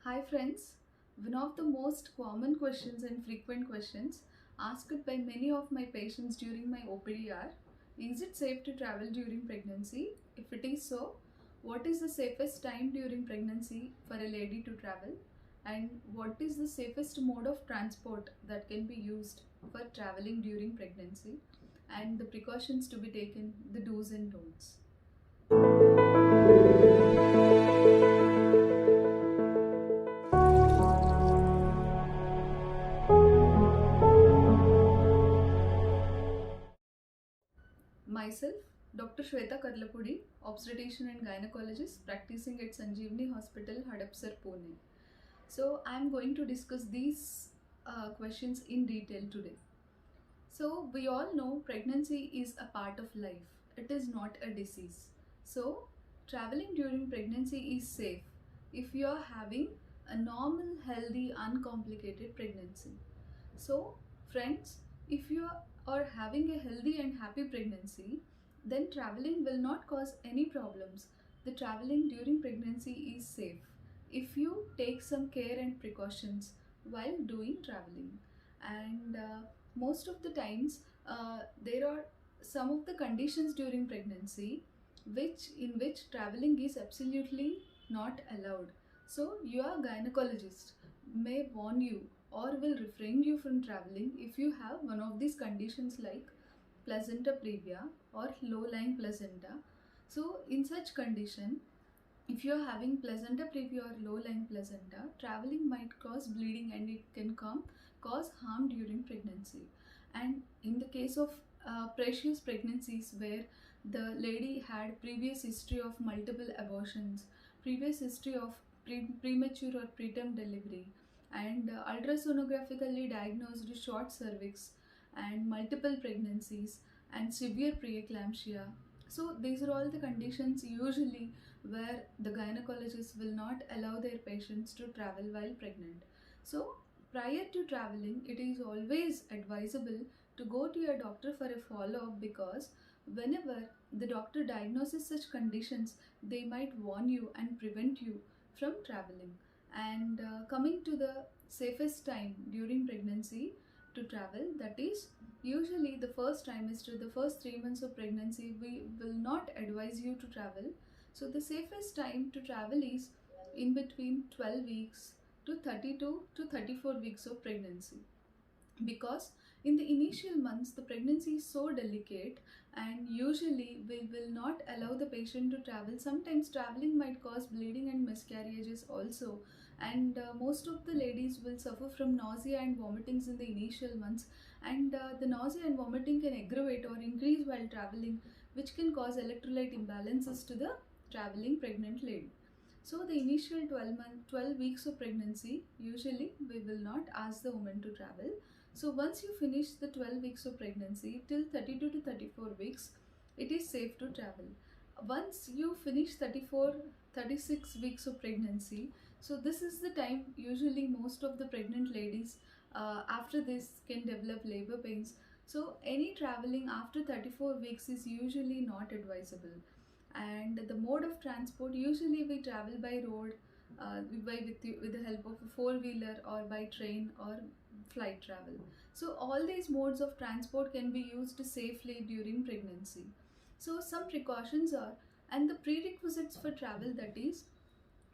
Hi friends, one of the most common questions and frequent questions asked by many of my patients during my OPD are, is it safe to travel during pregnancy? If it is so, what is the safest time during pregnancy for a lady to travel? And what is the safest mode of transport that can be used for traveling during pregnancy? And the precautions to be taken, the do's and don'ts. Myself, Dr. Shweta Karlapudi, obstetrician and gynecologist practicing at Sanjeevani Hospital, Hadapsar, Pune. So, I am going to discuss these questions in detail today. So, we all know pregnancy is a part of life, it is not a disease. So, traveling during pregnancy is safe if you are having a normal, healthy, uncomplicated pregnancy. So, friends, if you are having a healthy and happy pregnancy, then traveling will not cause any problems. The traveling during pregnancy is safe if you take some care and precautions while doing traveling. And most of the times, there are some of the conditions during pregnancy in which traveling is absolutely not allowed. So, your gynecologist may warn you or will refrain you from traveling if you have one of these conditions like placenta previa or low-lying placenta. So in such condition, if you are having placenta previa or low-lying placenta, traveling might cause bleeding and it can cause harm during pregnancy. And in the case of precious pregnancies where the lady had previous history of multiple abortions, previous history of premature or preterm delivery, and ultrasonographically diagnosed short cervix and multiple pregnancies and severe preeclampsia. So these are all the conditions usually where the gynecologist will not allow their patients to travel while pregnant. So prior to traveling, it is always advisable to go to your doctor for a follow-up, because whenever the doctor diagnoses such conditions, they might warn you and prevent you from traveling. And coming to the safest time during pregnancy to travel, that is usually the first trimester, the first 3 months of pregnancy, we will not advise you to travel. So the safest time to travel is in between 12 weeks to 32 to 34 weeks of pregnancy, because in the initial months the pregnancy is so delicate, and usually we will not allow the patient to travel. Sometimes traveling might cause bleeding and miscarriages also, and most of the ladies will suffer from nausea and vomitings in the initial months, and the nausea and vomiting can aggravate or increase while traveling, which can cause electrolyte imbalances to the traveling pregnant lady. So the initial 12 weeks of pregnancy, usually we will not ask the woman to travel. So once you finish the 12 weeks of pregnancy till 32 to 34 weeks, it is safe to travel. Once you finish 34, 36 weeks of pregnancy, so this is the time usually most of the pregnant ladies after this can develop labor pains. So any traveling after 34 weeks is usually not advisable. And the mode of transport, usually we travel by road, with the help of a four-wheeler, or by train or flight travel. So all these modes of transport can be used safely during pregnancy. So some precautions are, and the prerequisites for travel, that is,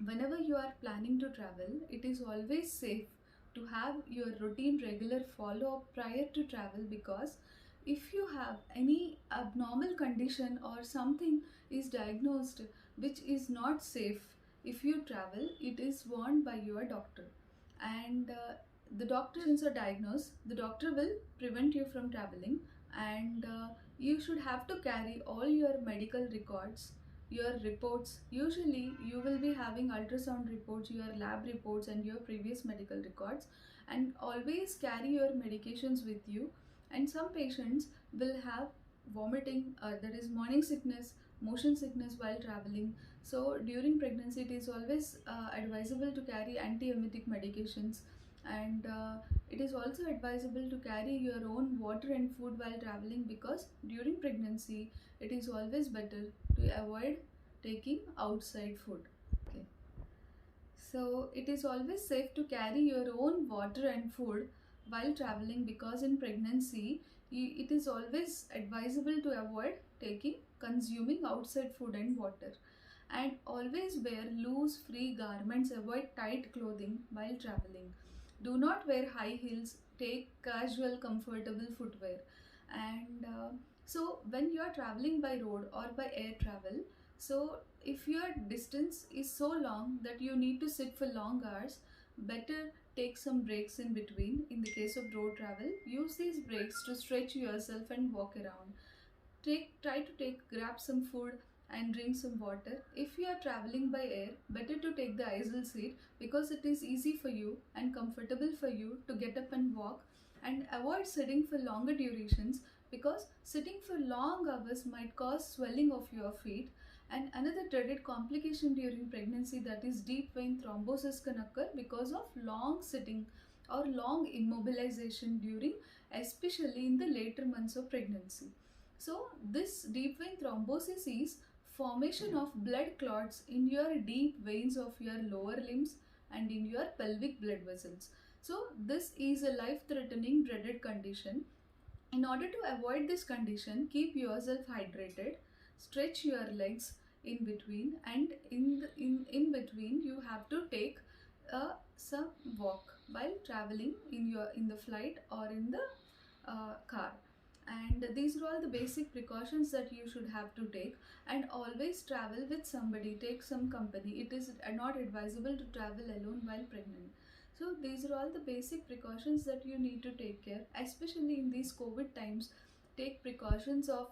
whenever you are planning to travel, it is always safe to have your routine regular follow up prior to travel, because if you have any abnormal condition or something is diagnosed which is not safe, if you travel, it is warned by your doctor. And the doctor, since you are diagnosed, the doctor will prevent you from traveling. And you should have to carry all your medical records, your reports. Usually you will be having ultrasound reports, your lab reports, and your previous medical records, and always carry your medications with you. And some patients will have vomiting, that is morning sickness, motion sickness while traveling. So during pregnancy, it is always advisable to carry anti-emetic medications, and it is also advisable to carry your own water and food while traveling, because during pregnancy it is always better to avoid taking outside food. Okay. So it is always safe to carry your own water and food while traveling, because in pregnancy it is always advisable to avoid consuming outside food and water. And always wear loose free garments, avoid tight clothing while traveling. Do not wear high heels, take casual comfortable footwear. And so when you are traveling by road or by air travel, so if your distance is so long that you need to sit for long hours, better take some breaks in between. In the case of road travel, use these breaks to stretch yourself and walk around. Try to grab some food and drink some water. If you are traveling by air, better to take the aisle seat, because it is easy for you and comfortable for you to get up and walk. And avoid sitting for longer durations, because sitting for long hours might cause swelling of your feet. And another dreaded complication during pregnancy, that is deep vein thrombosis, can occur because of long sitting or long immobilization during, especially in the later months of pregnancy. So this deep vein thrombosis is formation of blood clots in your deep veins of your lower limbs and in your pelvic blood vessels. So this is a life-threatening dreaded condition. In order to avoid this condition, keep yourself hydrated, stretch your legs in between, and in between you have to take some walk while traveling in the flight or in the car. And these are all the basic precautions that you should have to take. And always travel with somebody, take some company. It is not advisable to travel alone while pregnant. So these are all the basic precautions that you need to take care, especially in these COVID times. Take precautions of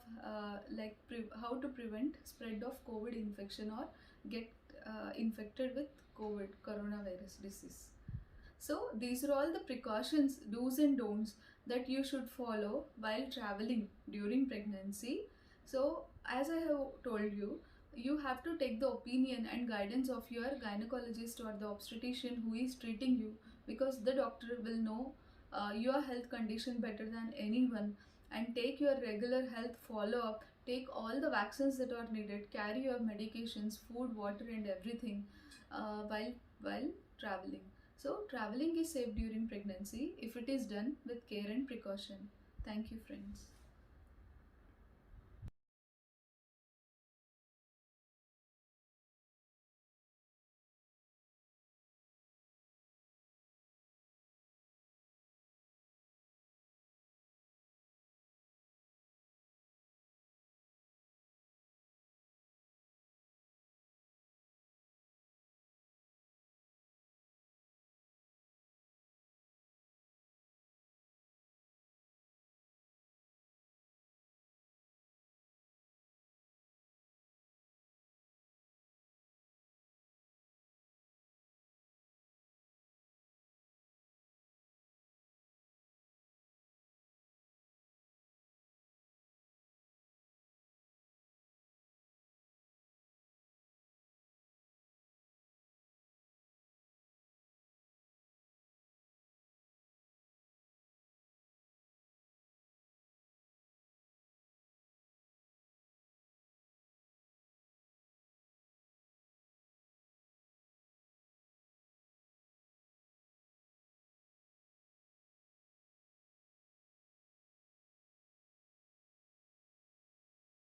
how to prevent spread of COVID infection or get infected with coronavirus disease. So these are all the precautions, do's and don'ts, that you should follow while traveling during pregnancy. So as I have told you, you have to take the opinion and guidance of your gynecologist or the obstetrician who is treating you, because the doctor will know your health condition better than anyone. And take your regular health follow up, take all the vaccines that are needed, carry your medications, food, water and everything while traveling. So traveling is safe during pregnancy if it is done with care and precaution. Thank you, friends.